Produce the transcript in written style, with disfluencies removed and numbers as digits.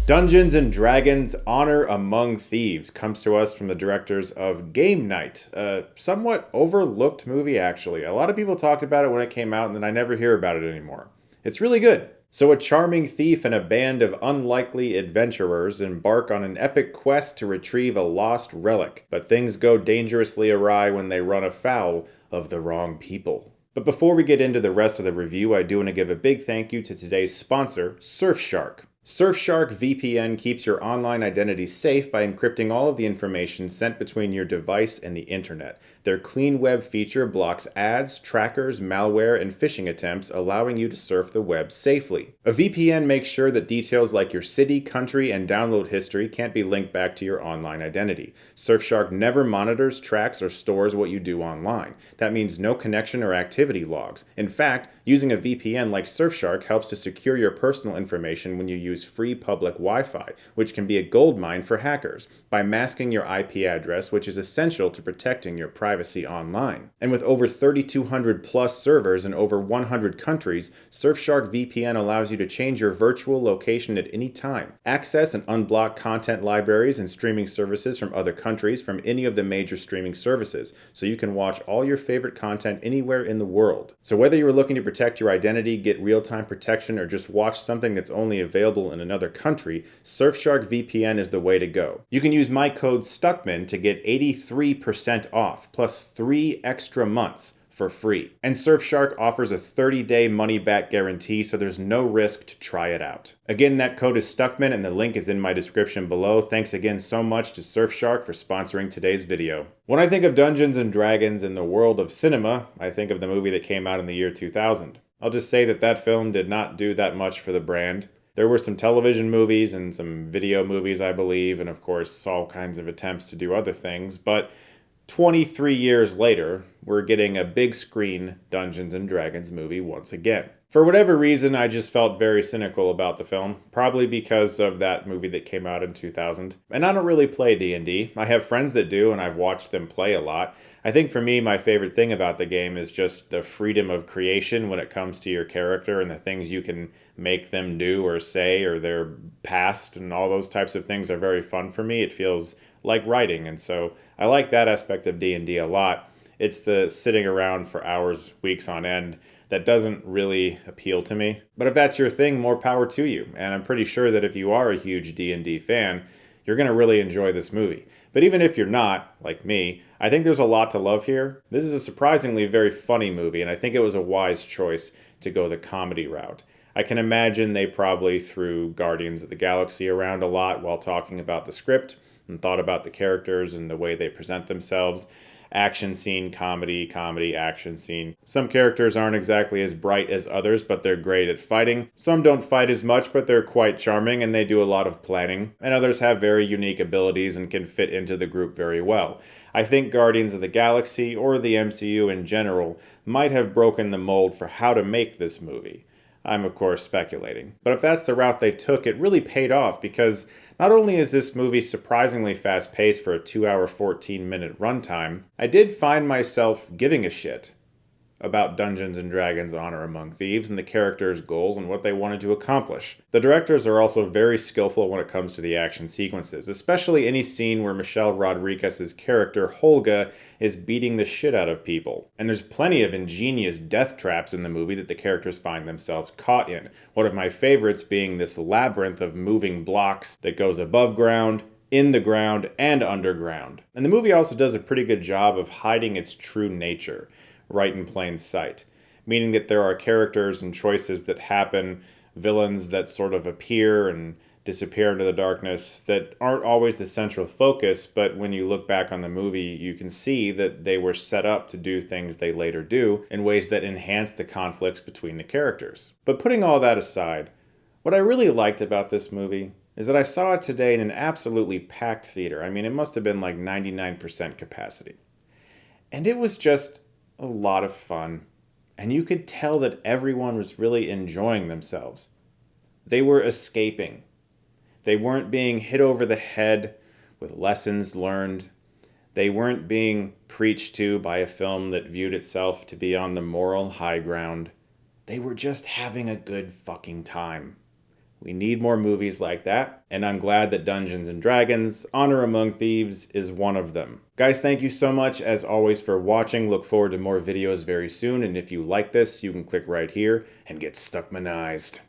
Dungeons and Dragons: Honor Among Thieves comes to us from the directors of Game Night, a somewhat overlooked movie actually. A lot of people talked about it when it came out and then I never hear about it anymore. It's really good. So a charming thief and a band of unlikely adventurers embark on an epic quest to retrieve a lost relic, but things go dangerously awry when they run afoul of the wrong people. But before we get into the rest of the review, I do want to give a big thank you to today's sponsor, Surfshark. Surfshark VPN keeps your online identity safe by encrypting all of the information sent between your device and the internet. Their Clean Web feature blocks ads, trackers, malware, and phishing attempts, allowing you to surf the web safely. A VPN makes sure that details like your city, country, and download history can't be linked back to your online identity. Surfshark never monitors, tracks, or stores what you do online. That means no connection or activity logs. In fact, using a VPN like Surfshark helps to secure your personal information when you use free public Wi-Fi, which can be a goldmine for hackers, by masking your IP address, which is essential to protecting your privacy online. And with over 3,200 plus servers in over 100 countries, Surfshark VPN allows you to change your virtual location at any time, access and unblock content libraries and streaming services from other countries from any of the major streaming services, so you can watch all your favorite content anywhere in the world. So whether you're looking to protect your identity, get real-time protection, or just watch something that's only available in another country, Surfshark VPN is the way to go. You can use my code Stuckmann to get 83% off, plus 3 extra months for free. And Surfshark offers a 30-day money-back guarantee, so there's no risk to try it out. Again, that code is Stuckmann, and the link is in my description below. Thanks again so much to Surfshark for sponsoring today's video. When I think of Dungeons and Dragons in the world of cinema, I think of the movie that came out in the year 2000. I'll just say that that film did not do that much for the brand. There were some television movies and some video movies, I believe, and of course all kinds of attempts to do other things, but 23 years later, we're getting a big screen Dungeons and Dragons movie once again. For whatever reason, I just felt very cynical about the film, probably because of that movie that came out in 2000. And I don't really play D&D. I have friends that do, and I've watched them play a lot. I think for me, my favorite thing about the game is just the freedom of creation when it comes to your character and the things you can make them do or say, or their past, and all those types of things are very fun for me. It feels like writing, and so I like that aspect of D&D a lot. It's the sitting around for hours, weeks on end that doesn't really appeal to me. But if that's your thing, more power to you. And I'm pretty sure that if you are a huge D&D fan, you're going to really enjoy this movie. But even if you're not, like me, I think there's a lot to love here. This is a surprisingly very funny movie, and I think it was a wise choice to go the comedy route. I can imagine they probably threw Guardians of the Galaxy around a lot while talking about the script and thought about the characters and the way they present themselves. Action scene, comedy, comedy, action scene. Some characters aren't exactly as bright as others, but they're great at fighting. Some don't fight as much, but they're quite charming and they do a lot of planning. And others have very unique abilities and can fit into the group very well. I think Guardians of the Galaxy, or the MCU in general, might have broken the mold for how to make this movie. I'm of course speculating. But if that's the route they took, it really paid off because not only is this movie surprisingly fast-paced for a 2-hour, 14-minute runtime, I did find myself giving a shit about Dungeons and Dragons: Honor Among Thieves and the characters' goals and what they wanted to accomplish. The directors are also very skillful when it comes to the action sequences, especially any scene where Michelle Rodriguez's character, Holga, is beating the shit out of people. And there's plenty of ingenious death traps in the movie that the characters find themselves caught in. One of my favorites being this labyrinth of moving blocks that goes above ground, in the ground, and underground. And the movie also does a pretty good job of hiding its true nature right in plain sight, meaning that there are characters and choices that happen, villains that sort of appear and disappear into the darkness that aren't always the central focus, but when you look back on the movie, you can see that they were set up to do things they later do in ways that enhance the conflicts between the characters. But putting all that aside, what I really liked about this movie is that I saw it today in an absolutely packed theater. I mean, it must have been like 99% capacity. And it was just a lot of fun, and you could tell that everyone was really enjoying themselves. They were escaping. They weren't being hit over the head with lessons learned. They weren't being preached to by a film that viewed itself to be on the moral high ground. They were just having a good fucking time. We need more movies like that, and I'm glad that Dungeons & Dragons: Honor Among Thieves is one of them. Guys, thank you so much, as always, for watching. Look forward to more videos very soon, and if you like this, you can click right here and get Stuckmanized.